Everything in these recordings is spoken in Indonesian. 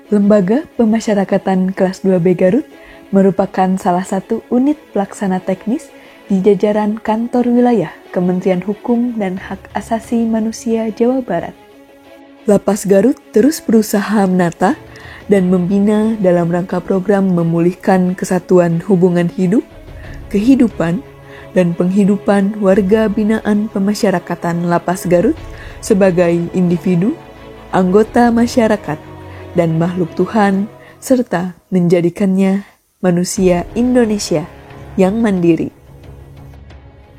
Lembaga Pemasyarakatan Kelas 2B Garut merupakan salah satu unit pelaksana teknis di jajaran kantor wilayah Kementerian Hukum dan Hak Asasi Manusia Jawa Barat. Lapas Garut terus berusaha menata dan membina dalam rangka program memulihkan kesatuan hubungan hidup, kehidupan, dan penghidupan warga binaan pemasyarakatan Lapas Garut sebagai individu, anggota masyarakat, dan makhluk Tuhan, serta menjadikannya manusia Indonesia yang mandiri.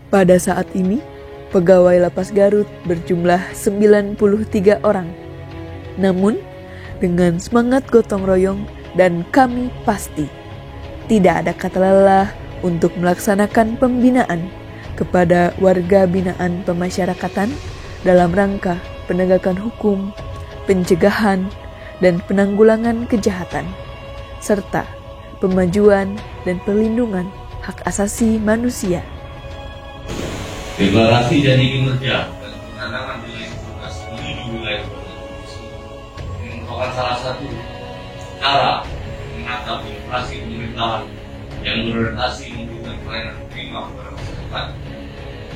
Pada saat ini, pegawai Lapas Garut berjumlah 93 orang. Namun, dengan semangat gotong royong dan kami pasti, tidak ada kata lelah untuk melaksanakan pembinaan kepada warga binaan pemasyarakatan dalam rangka penegakan hukum, pencegahan, dan penanggulangan kejahatan, serta pemajuan dan perlindungan hak asasi manusia. Deklarasi janji kinerja dan penandatangan wilayah tugas menuju wilayah korupsi ini merupakan salah satu cara menatap inflasi pemerintahan yang berorientasi memberikan pelayanan prima kepada masyarakat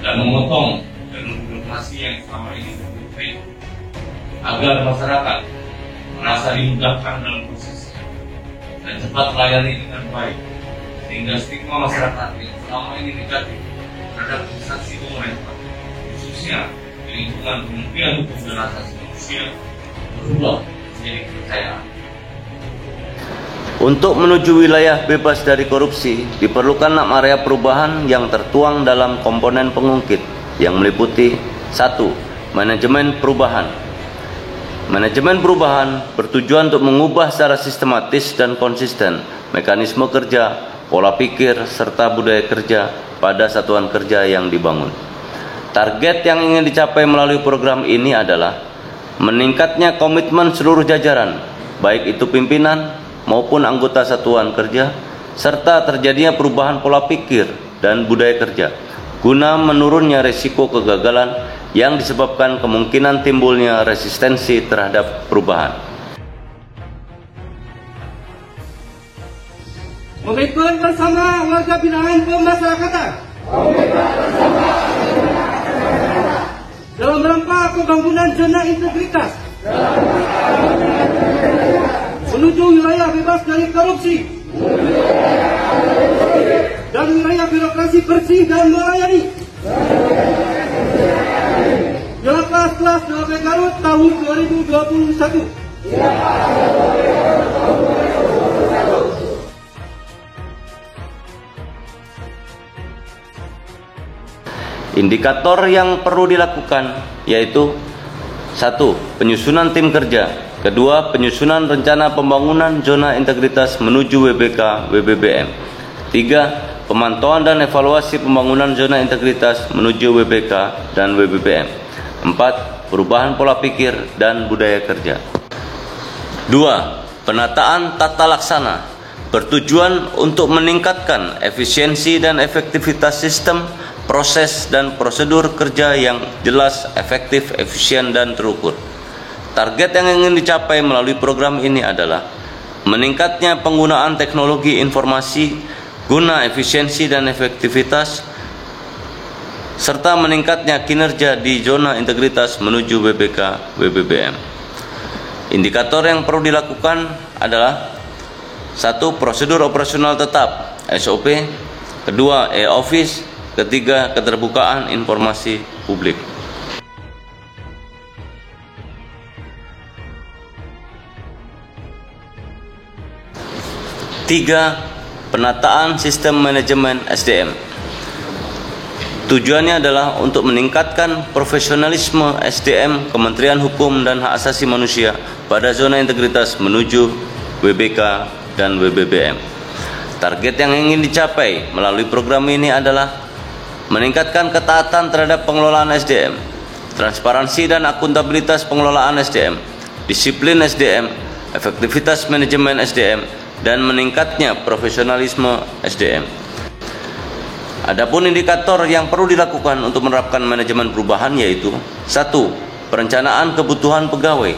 dan memotong jalur birokrasi yang selama ini terjadi agar masyarakat merasa dimudahkan dalam prosesnya dan cepat melayani dengan baik, sehingga stigma masyarakat yang selama ini negatif terhadap instansi pemerintah, khususnya di lingkungan Kementerian Hukum dan Hak Asasi Manusia, berubah menjadi kepercayaan. Untuk menuju wilayah bebas dari korupsi, diperlukan 6 area perubahan yang tertuang dalam komponen pengungkit yang meliputi 1. Manajemen perubahan. Manajemen perubahan bertujuan untuk mengubah secara sistematis dan konsisten mekanisme kerja, pola pikir, serta budaya kerja pada satuan kerja yang dibangun. Target yang ingin dicapai melalui program ini adalah meningkatnya komitmen seluruh jajaran, baik itu pimpinan maupun anggota satuan kerja, serta terjadinya perubahan pola pikir dan budaya kerja, guna menurunnya risiko kegagalan yang disebabkan kemungkinan timbulnya resistensi terhadap perubahan. Komitmen bersama warga binaan pemasyarakatan dalam rangka pembangunan zona integritas menuju wilayah bebas dari korupsi dan wilayah birokrasi bersih dan melayani. Lapas Kelas 2B Garut tahun 2021. Indikator yang perlu dilakukan yaitu 1. Penyusunan tim kerja. 2. Penyusunan rencana pembangunan zona integritas menuju WBK WBBM. 3. Pemantauan dan evaluasi pembangunan zona integritas menuju WBK dan WBBM. 4. Perubahan pola pikir dan budaya kerja. 2. Penataan tata laksana bertujuan untuk meningkatkan efisiensi dan efektivitas sistem, proses, dan prosedur kerja yang jelas, efektif, efisien, dan terukur. Target yang ingin dicapai melalui program ini adalah meningkatnya penggunaan teknologi informasi guna efisiensi dan efektivitas, serta meningkatnya kinerja di zona integritas menuju WBK WBBM. Indikator yang perlu dilakukan adalah 1. Prosedur operasional tetap SOP. 2. E-Office. 3. Keterbukaan informasi publik. Tiga, penataan sistem manajemen SDM. Tujuannya adalah untuk meningkatkan profesionalisme SDM Kementerian Hukum dan Hak Asasi Manusia pada zona integritas menuju WBK dan WBBM. Target yang ingin dicapai melalui program ini adalah meningkatkan ketaatan terhadap pengelolaan SDM, transparansi dan akuntabilitas pengelolaan SDM, disiplin SDM, efektivitas manajemen SDM, dan meningkatnya profesionalisme SDM. Adapun indikator yang perlu dilakukan untuk menerapkan manajemen perubahan yaitu 1. Perencanaan kebutuhan pegawai.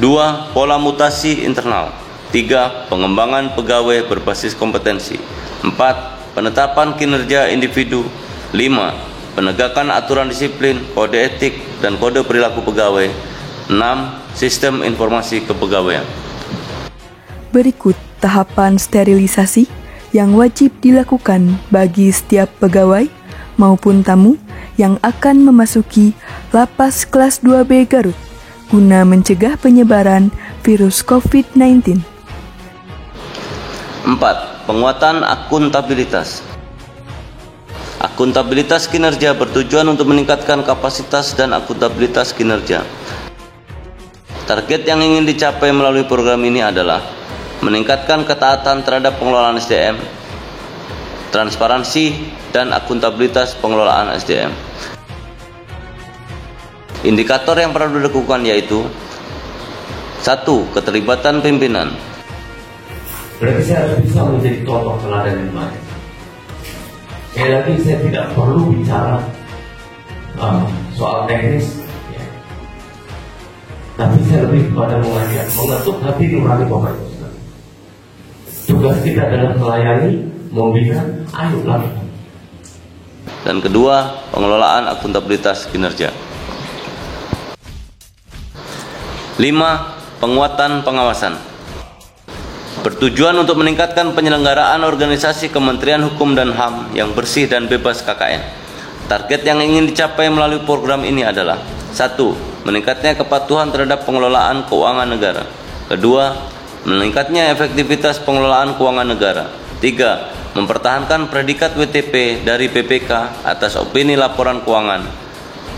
2. Pola mutasi internal. 3. Pengembangan pegawai berbasis kompetensi. 4. Penetapan kinerja individu. 5. Penegakan aturan disiplin, kode etik, dan kode perilaku pegawai. 6. Sistem informasi kepegawaian. Berikut tahapan sterilisasi yang wajib dilakukan bagi setiap pegawai maupun tamu yang akan memasuki lapas kelas 2B Garut guna mencegah penyebaran virus COVID-19. 4. Penguatan akuntabilitas. Akuntabilitas kinerja bertujuan untuk meningkatkan kapasitas dan akuntabilitas kinerja. Target yang ingin dicapai melalui program ini adalah meningkatkan ketaatan terhadap pengelolaan SDM, transparansi, dan akuntabilitas pengelolaan SDM. Indikator yang perlu dilakukan yaitu 1. Keterlibatan pimpinan. Berarti saya harus bisa menjadi contoh teladan yang baik. Sekali lagi saya tidak perlu bicara soal teknis, ya. Tapi saya lebih kepada mengajak, mengetuk hati nurani Bapak Ibu. Tugas kita adalah melayani, membina, ayo lakukan. Dan kedua, pengelolaan akuntabilitas kinerja. 5. Penguatan pengawasan. Bertujuan untuk meningkatkan penyelenggaraan organisasi Kementerian Hukum dan HAM yang bersih dan bebas KKN. Target yang ingin dicapai melalui program ini adalah 1. Meningkatnya kepatuhan terhadap pengelolaan keuangan negara. 2. Meningkatnya efektivitas pengelolaan keuangan negara. 3. Mempertahankan predikat WTP dari BPK atas opini laporan keuangan.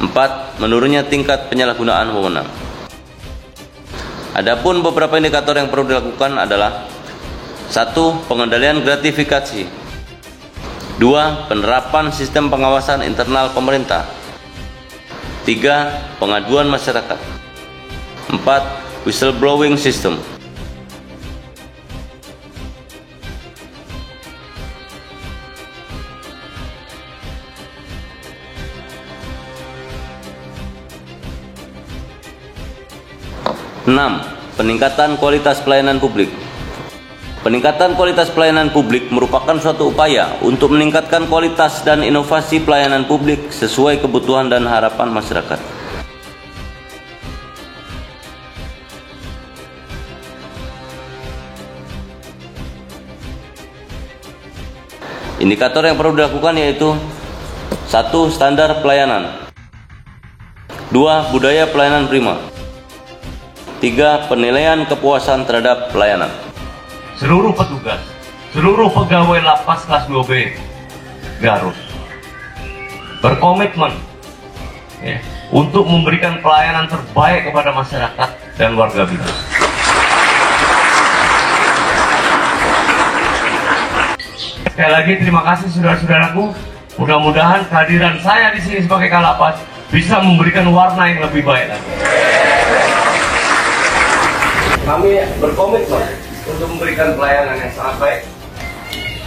4. Menurunnya tingkat penyalahgunaan wewenang. Adapun beberapa indikator yang perlu dilakukan adalah 1. Pengendalian gratifikasi. 2. Penerapan sistem pengawasan internal pemerintah. 3. Pengaduan masyarakat. 4. Whistleblowing system. Enam, peningkatan kualitas pelayanan publik. Peningkatan kualitas pelayanan publik merupakan suatu upaya untuk meningkatkan kualitas dan inovasi pelayanan publik sesuai kebutuhan dan harapan masyarakat. Indikator yang perlu dilakukan yaitu 1. Standar pelayanan. 2. Budaya pelayanan prima. 3. Penilaian kepuasan terhadap pelayanan. Seluruh petugas, seluruh pegawai lapas kelas 2B Garut berkomitmen untuk memberikan pelayanan terbaik kepada masyarakat dan warga binaan. Sekali lagi terima kasih saudara-saudaraku. Mudah-mudahan kehadiran saya di sini sebagai Kalapas bisa memberikan warna yang lebih baik lagi. Kami berkomitmen untuk memberikan pelayanan yang sangat baik,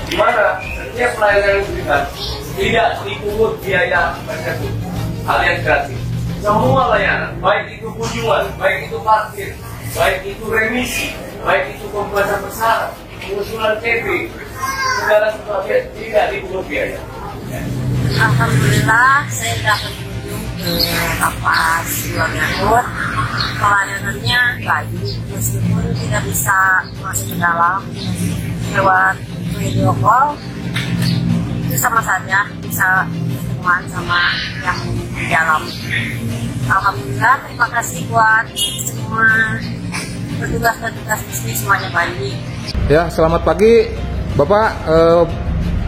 di mana setiap pelayanan yang diberikan tidak dipungut biaya tersebut alias gratis. Semua layanan, baik itu kunjungan, baik itu parkir, baik itu remisi, baik itu pembuatan persyarat, pengusulan CP, segala sesuatu tidak dipungut biaya. Alhamdulillah saya sudah berkunjung ke lapas 2 Garut. Pelayanannya baik, meskipun tidak bisa masuk ke dalam lewat video call, itu sama saja bisa berteman sama yang di dalam. Alhamdulillah, terima kasih buat semua petugas-petugas di sini, semuanya baik. Ya, selamat pagi Bapak.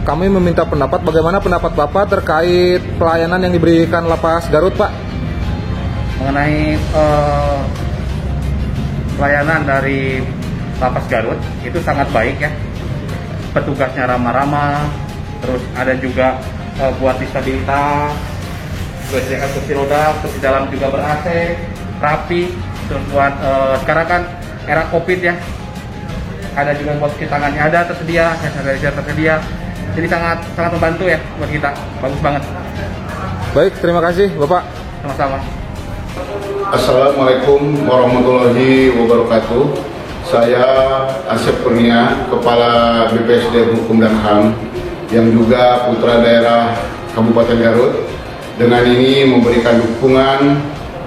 Kami meminta pendapat, bagaimana pendapat Bapak terkait pelayanan yang diberikan lapas Garut, Pak? Mengenai pelayanan dari lapas Garut itu sangat baik ya. Petugasnya ramah-ramah, terus ada juga buat disabilitas, disediakan kursi roda, terus di dalam juga ber-AC, rapi. Terus buat sekarang kan era COVID ya, ada juga buat cuci tangannya ada tersedia, hand sanitizer tersedia. Jadi sangat membantu ya buat kita, bagus banget. Baik, terima kasih Bapak. Sama-sama. Assalamualaikum warahmatullahi wabarakatuh. Saya Asep Kurnia, Kepala BPSD Hukum dan HAM, yang juga putra daerah Kabupaten Garut. Dengan ini memberikan dukungan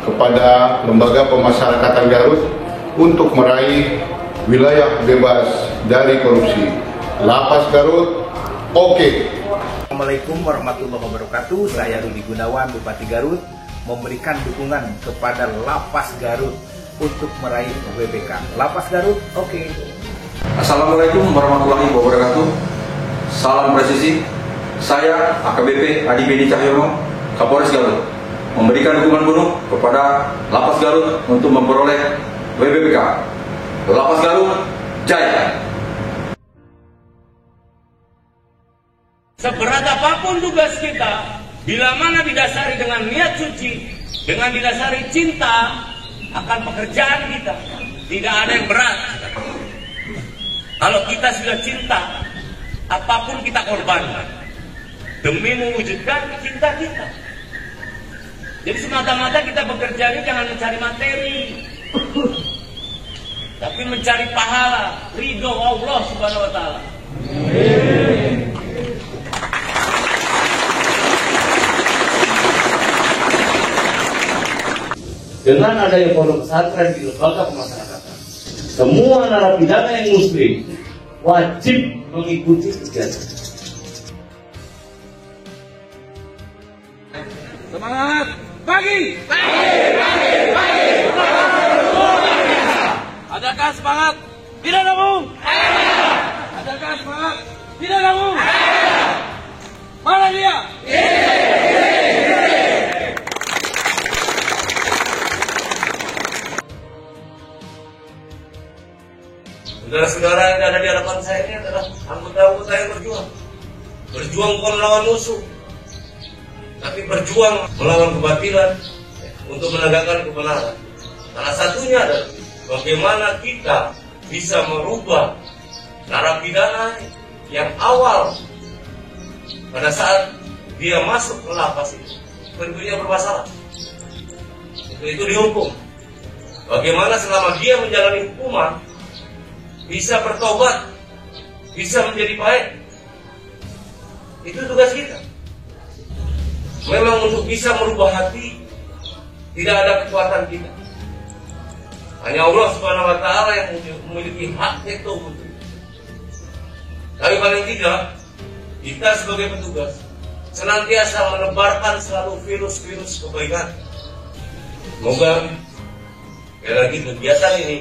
kepada lembaga pemasyarakatan Garut untuk meraih wilayah bebas dari korupsi. Lapas Garut, oke. Assalamualaikum warahmatullahi wabarakatuh. Saya Rudi Gunawan, Bupati Garut, memberikan dukungan kepada Lapas Garut untuk meraih WBK. Lapas Garut, oke. Assalamualaikum warahmatullahi wabarakatuh. Salam presisi. Saya AKBP Adi Bedi Cahyono, Kapolres Garut, memberikan dukungan penuh kepada Lapas Garut untuk memperoleh WBK. Lapas Garut, jaya. Seberat apapun tugas kita, bila mana didasari dengan niat suci, dengan didasari cinta akan pekerjaan kita, tidak ada yang berat. Kalau kita sudah cinta, apapun kita korbankan demi mewujudkan cinta kita. Jadi semata-mata kita bekerja ini jangan mencari materi, tapi mencari pahala, ridho Allah Subhanahu wa Ta'ala. Dengan adanya pondok pesantren di lembaga pemasyarakatan, semua narapidana yang muslim wajib mengikuti kegiatan. Semangat pagi. Adakah semangat? Tidak kamu? Adakah semangat? Tidak kamu? Mana dia? Saudara-saudara yang ada di hadapan saya ini adalah anggota-anggota yang berjuang. Berjuang bukan melawan musuh, tapi berjuang melawan kebatilan untuk menegakkan kebenaran. Salah satunya adalah bagaimana kita bisa merubah narapidana yang awal pada saat dia masuk ke lapas itu tentunya bermasalah. Itu dihukum. Bagaimana selama dia menjalani hukuman bisa bertobat, bisa menjadi baik. Itu tugas kita. Memang untuk bisa merubah hati tidak ada kekuatan kita. Hanya Allah Subhanahu wa Ta'ala yang memiliki hak itu. Tapi paling tidak kita sebagai petugas senantiasa menebarkan selalu virus-virus kebaikan. Semoga sekali lagi kegiatan ini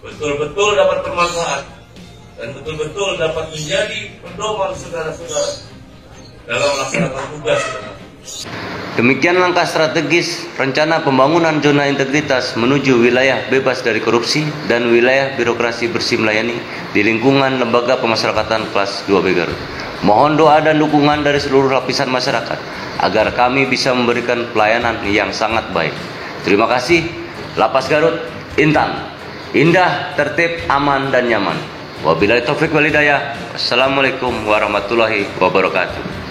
betul-betul dapat bermanfaat dan betul-betul dapat menjadi pedoman saudara-saudara dalam melaksanakan tugas. Demikian langkah strategis rencana pembangunan zona integritas menuju wilayah bebas dari korupsi dan wilayah birokrasi bersih melayani di lingkungan lembaga pemasyarakatan kelas 2B Garut. Mohon doa dan dukungan dari seluruh lapisan masyarakat agar kami bisa memberikan pelayanan yang sangat baik. Terima kasih. Lapas Garut, Intan. Indah, tertib, aman, dan nyaman. Wabillahi taufik wal hidayah. Wassalamualaikum warahmatullahi wabarakatuh.